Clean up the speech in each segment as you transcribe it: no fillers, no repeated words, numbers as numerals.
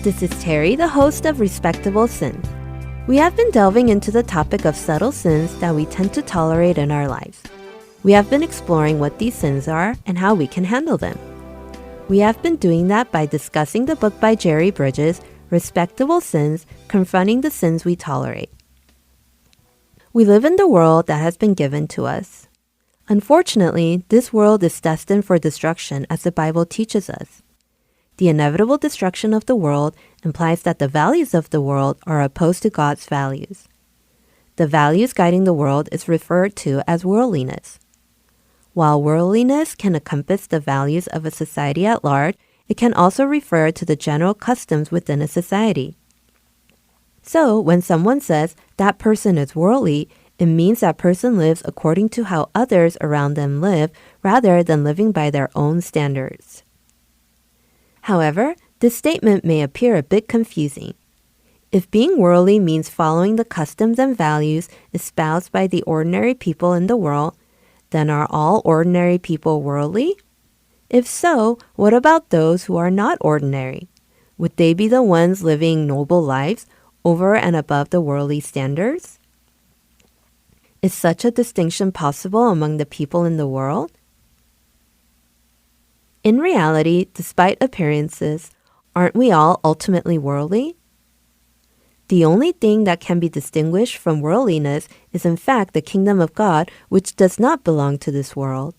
This is Terry, the host of Respectable Sins. We have been delving into the topic of subtle sins that we tend to tolerate in our lives. We have been exploring what these sins are and how we can handle them. We have been doing that by discussing the book by Jerry Bridges, Respectable Sins, Confronting the Sins We Tolerate. We live in the world that has been given to us. Unfortunately, this world is destined for destruction as the Bible teaches us. The inevitable destruction of the world implies that the values of the world are opposed to God's values. The values guiding the world is referred to as worldliness. While worldliness can encompass the values of a society at large, it can also refer to the general customs within a society. So, when someone says that person is worldly, it means that person lives according to how others around them live rather than living by their own standards. However, this statement may appear a bit confusing. If being worldly means following the customs and values espoused by the ordinary people in the world, then are all ordinary people worldly? If so, what about those who are not ordinary? Would they be the ones living noble lives over and above the worldly standards? Is such a distinction possible among the people in the world? In reality, despite appearances, aren't we all ultimately worldly? The only thing that can be distinguished from worldliness is in fact the kingdom of God, which does not belong to this world.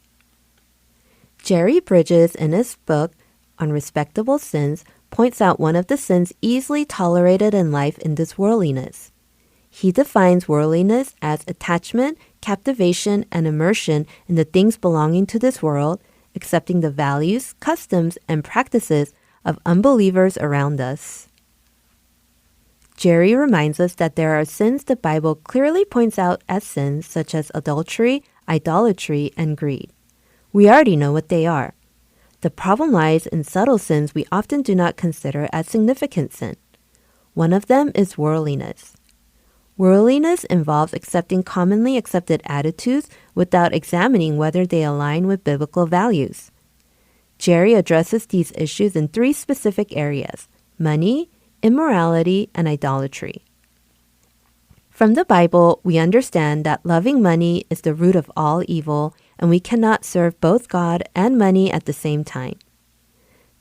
Jerry Bridges, in his book on Respectable Sins, points out one of the sins easily tolerated in life in this worldliness. He defines worldliness as attachment, captivation, and immersion in the things belonging to this world, accepting the values, customs, and practices of unbelievers around us. Jerry reminds us that there are sins the Bible clearly points out as sins, such as adultery, idolatry, and greed. We already know what they are. The problem lies in subtle sins we often do not consider as significant sin. One of them is worldliness. Worldliness involves accepting commonly accepted attitudes without examining whether they align with biblical values. Jerry addresses these issues in three specific areas: money, immorality, and idolatry. From the Bible, we understand that loving money is the root of all evil, and we cannot serve both God and money at the same time.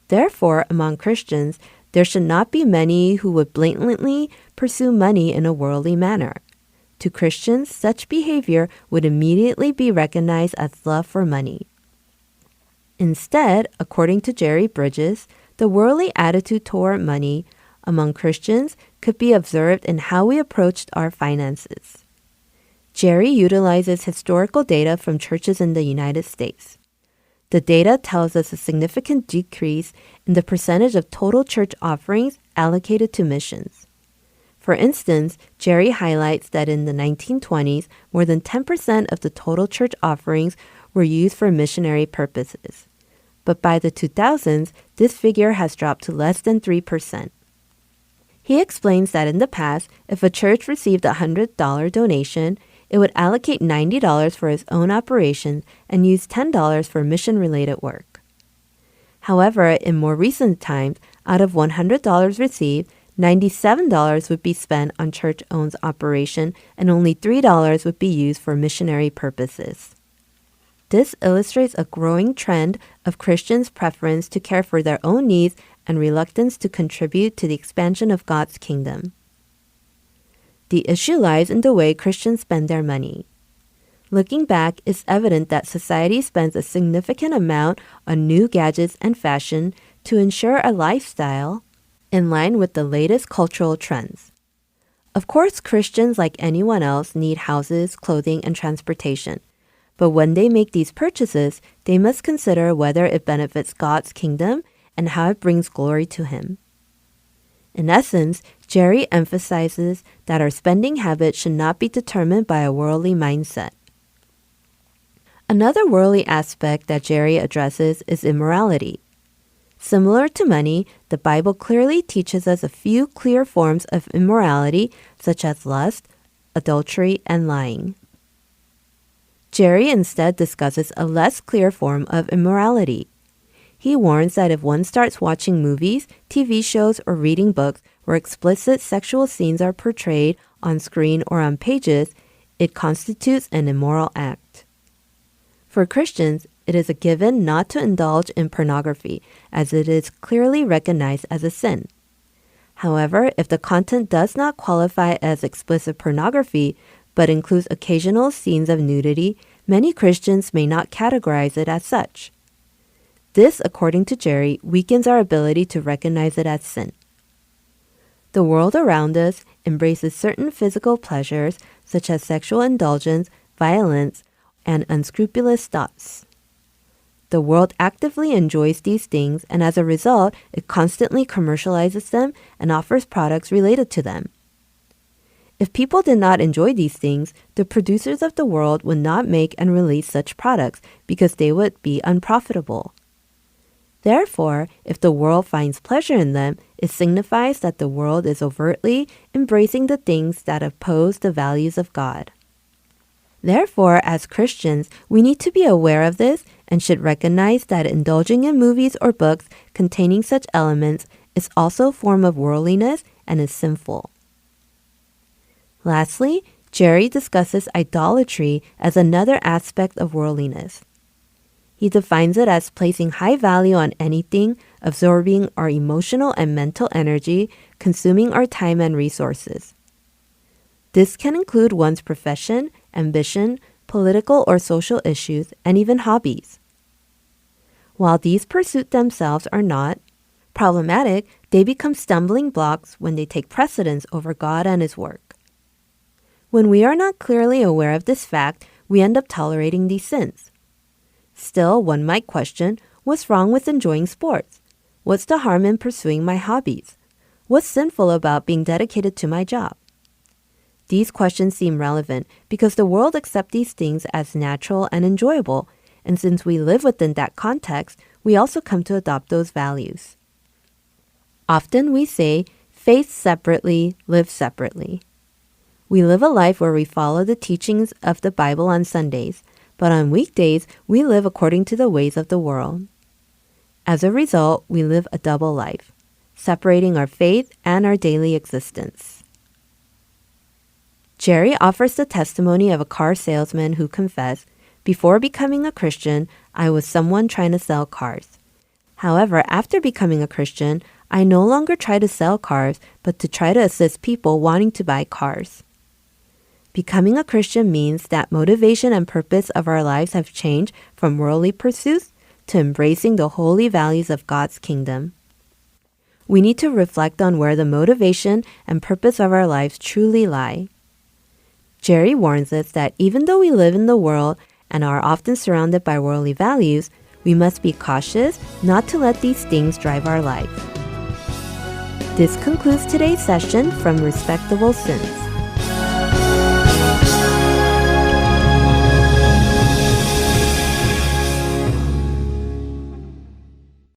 Therefore, among Christians, there should not be many who would blatantly pursue money in a worldly manner. To Christians, such behavior would immediately be recognized as love for money. Instead, according to Jerry Bridges, the worldly attitude toward money among Christians could be observed in how we approached our finances. Jerry utilizes historical data from churches in the United States. The data tells us a significant decrease in the percentage of total church offerings allocated to missions. For instance, Jerry highlights that in the 1920s, more than 10% of the total church offerings were used for missionary purposes. But by the 2000s, this figure has dropped to less than 3%. He explains that in the past, if a church received a $100 donation, it would allocate $90 for its own operations and use $10 for mission-related work. However, in more recent times, out of $100 received, $97 would be spent on church-owned operation and only $3 would be used for missionary purposes. This illustrates a growing trend of Christians' preference to care for their own needs and reluctance to contribute to the expansion of God's kingdom. The issue lies in the way Christians spend their money. Looking back, it's evident that society spends a significant amount on new gadgets and fashion to ensure a lifestyle in line with the latest cultural trends. Of course, Christians, like anyone else, need houses, clothing, and transportation. But when they make these purchases, they must consider whether it benefits God's kingdom and how it brings glory to Him. In essence, Jerry emphasizes that our spending habits should not be determined by a worldly mindset. Another worldly aspect that Jerry addresses is immorality. Similar to money, the Bible clearly teaches us a few clear forms of immorality, such as lust, adultery, and lying. Jerry instead discusses a less clear form of immorality. He warns that if one starts watching movies, TV shows, or reading books where explicit sexual scenes are portrayed on screen or on pages, it constitutes an immoral act. For Christians, it is a given not to indulge in pornography, as it is clearly recognized as a sin. However, if the content does not qualify as explicit pornography, but includes occasional scenes of nudity, many Christians may not categorize it as such. This, according to Jerry, weakens our ability to recognize it as sin. The world around us embraces certain physical pleasures, such as sexual indulgence, violence, and unscrupulous thoughts. The world actively enjoys these things, and as a result, it constantly commercializes them and offers products related to them. If people did not enjoy these things, the producers of the world would not make and release such products because they would be unprofitable. Therefore, if the world finds pleasure in them, it signifies that the world is overtly embracing the things that oppose the values of God. Therefore, as Christians, we need to be aware of this and should recognize that indulging in movies or books containing such elements is also a form of worldliness and is sinful. Lastly, Jerry discusses idolatry as another aspect of worldliness. He defines it as placing high value on anything, absorbing our emotional and mental energy, consuming our time and resources. This can include one's profession, ambition, political or social issues, and even hobbies. While these pursuits themselves are not problematic, they become stumbling blocks when they take precedence over God and His work. When we are not clearly aware of this fact, we end up tolerating these sins. Still, one might question, what's wrong with enjoying sports? What's the harm in pursuing my hobbies? What's sinful about being dedicated to my job? These questions seem relevant because the world accepts these things as natural and enjoyable, and since we live within that context, we also come to adopt those values. Often we say, faith separately, live separately. We live a life where we follow the teachings of the Bible on Sundays, but on weekdays, we live according to the ways of the world. As a result, we live a double life, separating our faith and our daily existence. Jerry offers the testimony of a car salesman who confessed, "Before becoming a Christian, I was someone trying to sell cars. However, after becoming a Christian, I no longer try to sell cars, but to try to assist people wanting to buy cars." Becoming a Christian means that motivation and purpose of our lives have changed from worldly pursuits to embracing the holy values of God's kingdom. We need to reflect on where the motivation and purpose of our lives truly lie. Jerry warns us that even though we live in the world and are often surrounded by worldly values, we must be cautious not to let these things drive our life. This concludes today's session from Respectable Sins.